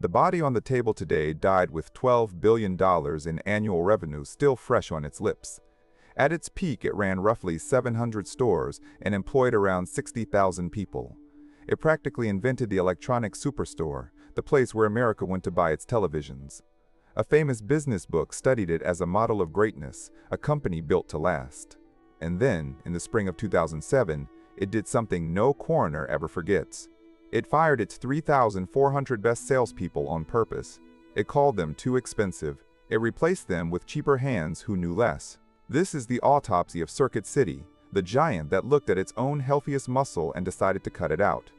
The body on the table today died with $12 billion in annual revenue still fresh on its lips. At its peak, it ran roughly 700 stores and employed around 60,000 people. It practically invented the electronic superstore, the place where America went to buy its televisions. A famous business book studied it as a model of greatness, a company built to last. And then, in the spring of 2007, it did something no coroner ever forgets. It fired its 3,400 best salespeople on purpose. It called them too expensive. It replaced them with cheaper hands who knew less. This is the autopsy of Circuit City, the giant that looked at its own healthiest muscle and decided to cut it out.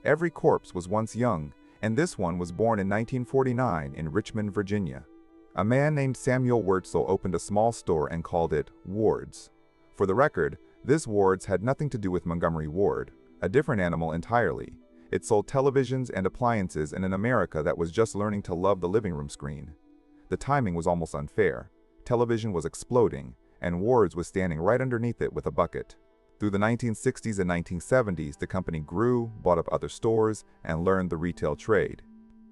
Every corpse was once young, and this one was born in 1949 in Richmond, Virginia. A man named Samuel Wurtzel opened a small store and called it Ward's. For the record, this Ward's had nothing to do with Montgomery Ward, a different animal entirely. It sold televisions and appliances in an America that was just learning to love the living room screen. The timing was almost unfair. Television was exploding, and Ward's was standing right underneath it with a bucket. Through the 1960s and 1970s, the company grew, bought up other stores, and learned the retail trade.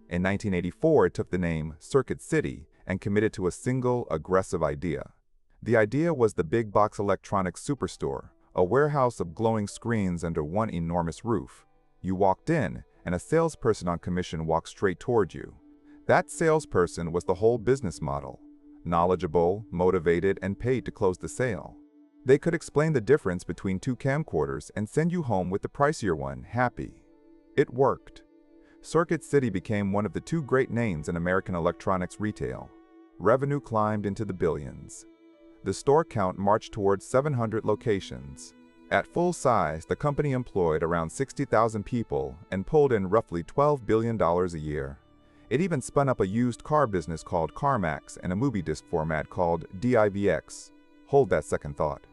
In 1984, it took the name Circuit City and committed to a single, aggressive idea. The idea was the big box electronics superstore, a warehouse of glowing screens under one enormous roof. You walked in, and a salesperson on commission walked straight toward you. That salesperson was the whole business model. Knowledgeable, motivated, and paid to close the sale. They could explain the difference between two camcorders and send you home with the pricier one, happy. It worked. Circuit City became one of the two great names in American electronics retail. Revenue climbed into the billions. The store count marched towards 700 locations. At full size, the company employed around 60,000 people and pulled in roughly $12 billion a year. It even spun up a used car business called CarMax and a movie disc format called DIVX. Hold that second thought.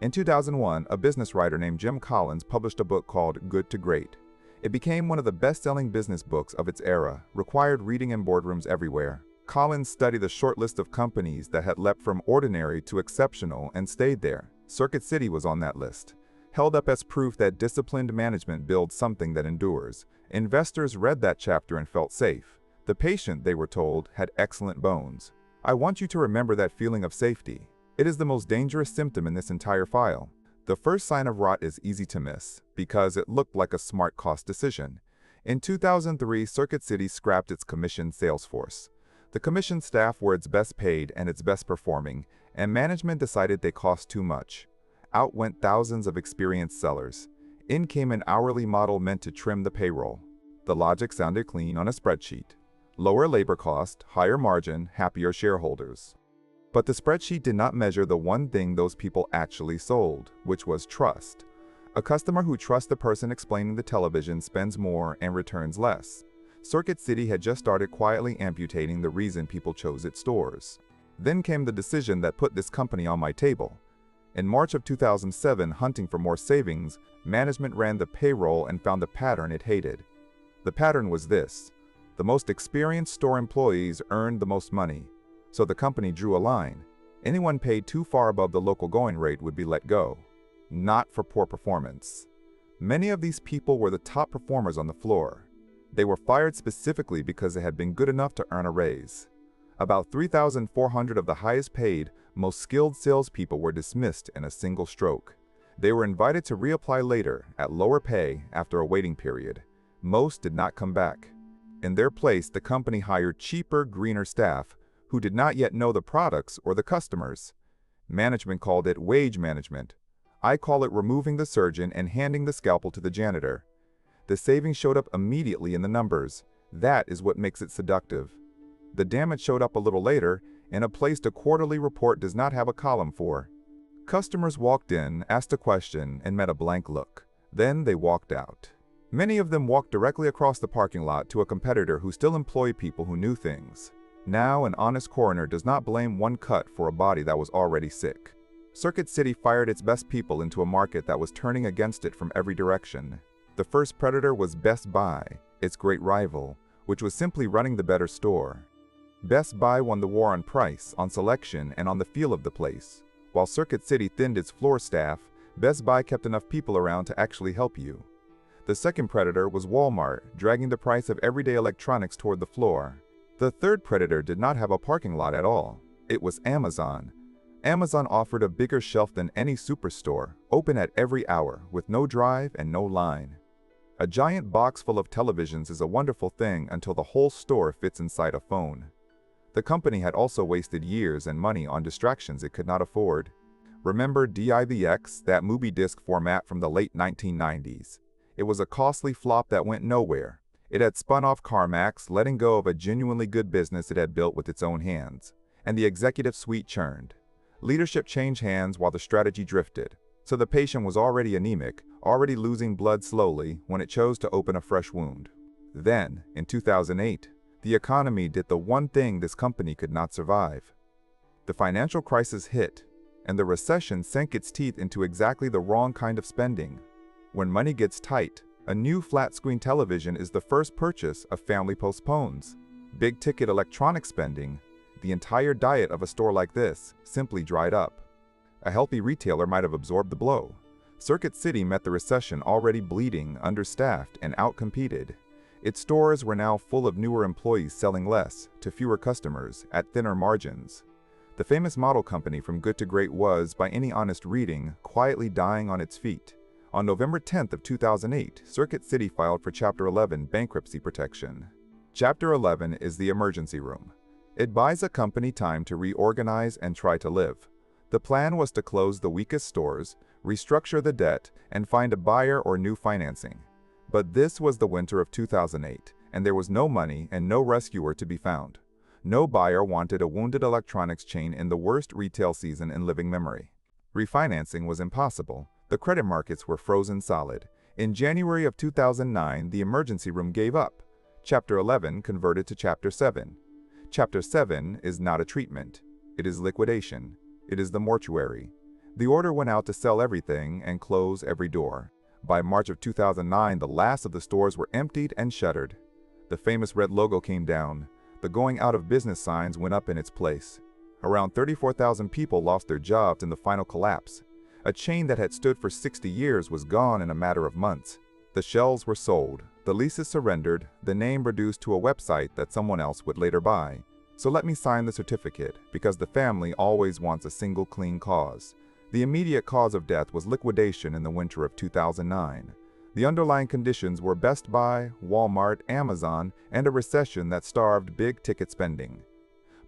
In 2001, a business writer named Jim Collins published a book called Good to Great. It became one of the best-selling business books of its era, required reading in boardrooms everywhere. Collins studied the short list of companies that had leapt from ordinary to exceptional and stayed there. Circuit City was on that list, held up as proof that disciplined management builds something that endures. Investors read that chapter and felt safe. The patient, they were told, had excellent bones. I want you to remember that feeling of safety. It is the most dangerous symptom in this entire file. The first sign of rot is easy to miss, because it looked like a smart cost decision. In 2003, Circuit City scrapped its commissioned sales force. The commissioned staff were its best paid and its best performing, and management decided they cost too much. Out went thousands of experienced sellers. In came an hourly model meant to trim the payroll. The logic sounded clean on a spreadsheet. Lower labor cost, higher margin, happier shareholders. But the spreadsheet did not measure the one thing those people actually sold, which was trust. A customer who trusts the person explaining the television spends more and returns less. Circuit City had just started quietly amputating the reason people chose its stores. Then came the decision that put this company on my table. In March of 2007, hunting for more savings, management ran the payroll and found a pattern it hated. The pattern was this: the most experienced store employees earned the most money. So the company drew a line. Anyone paid too far above the local going rate would be let go. Not for poor performance. Many of these people were the top performers on the floor. They were fired specifically because they had been good enough to earn a raise. About 3,400 of the highest paid, most skilled salespeople were dismissed in a single stroke. They were invited to reapply later, at lower pay, after a waiting period. Most did not come back. In their place, the company hired cheaper, greener staff who did not yet know the products or the customers. Management called it wage management. I call it removing the surgeon and handing the scalpel to the janitor. The savings showed up immediately in the numbers. That is what makes it seductive. The damage showed up a little later in a place the quarterly report does not have a column for. Customers walked in, asked a question, and met a blank look. Then they walked out. Many of them walked directly across the parking lot to a competitor who still employed people who knew things. Now, an honest coroner does not blame one cut for a body that was already sick. Circuit City fired its best people into a market that was turning against it from every direction. The first predator was Best Buy, its great rival, which was simply running the better store. Best Buy won the war on price, on selection, and on the feel of the place. While Circuit City thinned its floor staff, Best Buy kept enough people around to actually help you. The second predator was Walmart, dragging the price of everyday electronics toward the floor. The third predator did not have a parking lot at all. It was Amazon. Amazon offered a bigger shelf than any superstore, open at every hour, with no drive and no line. A giant box full of televisions is a wonderful thing until the whole store fits inside a phone. The company had also wasted years and money on distractions it could not afford. Remember DIVX, that movie disc format from the late 1990s? It was a costly flop that went nowhere. It had spun off CarMax, letting go of a genuinely good business it had built with its own hands. And the executive suite churned. Leadership changed hands while the strategy drifted. So the patient was already anemic, already losing blood slowly when it chose to open a fresh wound. Then, in 2008, the economy did the one thing this company could not survive. The financial crisis hit, and the recession sank its teeth into exactly the wrong kind of spending. When money gets tight, a new flat-screen television is the first purchase a family postpones. Big-ticket electronic spending, the entire diet of a store like this, simply dried up. A healthy retailer might have absorbed the blow. Circuit City met the recession already bleeding, understaffed, and outcompeted. Its stores were now full of newer employees selling less, to fewer customers, at thinner margins. The famous model company from good to great was, by any honest reading, quietly dying on its feet. On November 10th of 2008, Circuit City filed for Chapter 11 bankruptcy protection. Chapter 11 is the emergency room. It buys a company time to reorganize and try to live. The plan was to close the weakest stores, restructure the debt, and find a buyer or new financing. But this was the winter of 2008, and there was no money and no rescuer to be found. No buyer wanted a wounded electronics chain in the worst retail season in living memory. Refinancing was impossible. The credit markets were frozen solid. In January of 2009, the emergency room gave up. Chapter 11 converted to Chapter 7. Chapter 7 is not a treatment. It is liquidation. It is the mortuary. The order went out to sell everything and close every door. By March of 2009, the last of the stores were emptied and shuttered. The famous red logo came down. The going out of business signs went up in its place. Around 34,000 people lost their jobs in the final collapse. A chain that had stood for 60 years was gone in a matter of months. The shelves were sold, the leases surrendered, the name reduced to a website that someone else would later buy. So let me sign the certificate, because the family always wants a single clean cause. The immediate cause of death was liquidation in the winter of 2009. The underlying conditions were Best Buy, Walmart, Amazon, and a recession that starved big-ticket spending.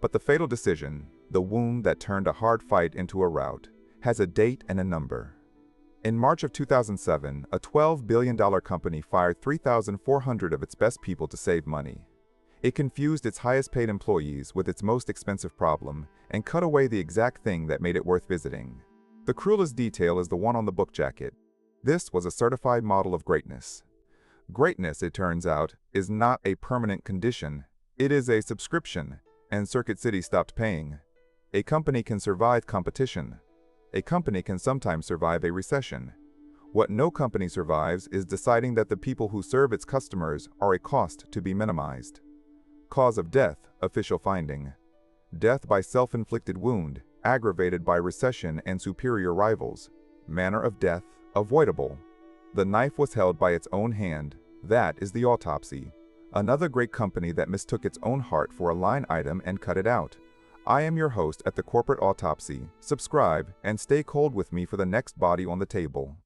But the fatal decision, the wound that turned a hard fight into a rout, has a date and a number. In March of 2007, a $12 billion company fired 3,400 of its best people to save money. It confused its highest-paid employees with its most expensive problem and cut away the exact thing that made it worth visiting. The cruelest detail is the one on the book jacket. This was a certified model of greatness. Greatness, it turns out, is not a permanent condition. It is a subscription, and Circuit City stopped paying. A company can survive competition. A company can sometimes survive a recession. What no company survives is deciding that the people who serve its customers are a cost to be minimized. Cause of death, official finding. Death by self-inflicted wound, aggravated by recession and superior rivals. Manner of death, avoidable. The knife was held by its own hand. That is the Autopsy. Another great company that mistook its own heart for a line item and cut it out. I am your host at the Corporate Autopsy. Subscribe and stay cold with me for the next body on the table.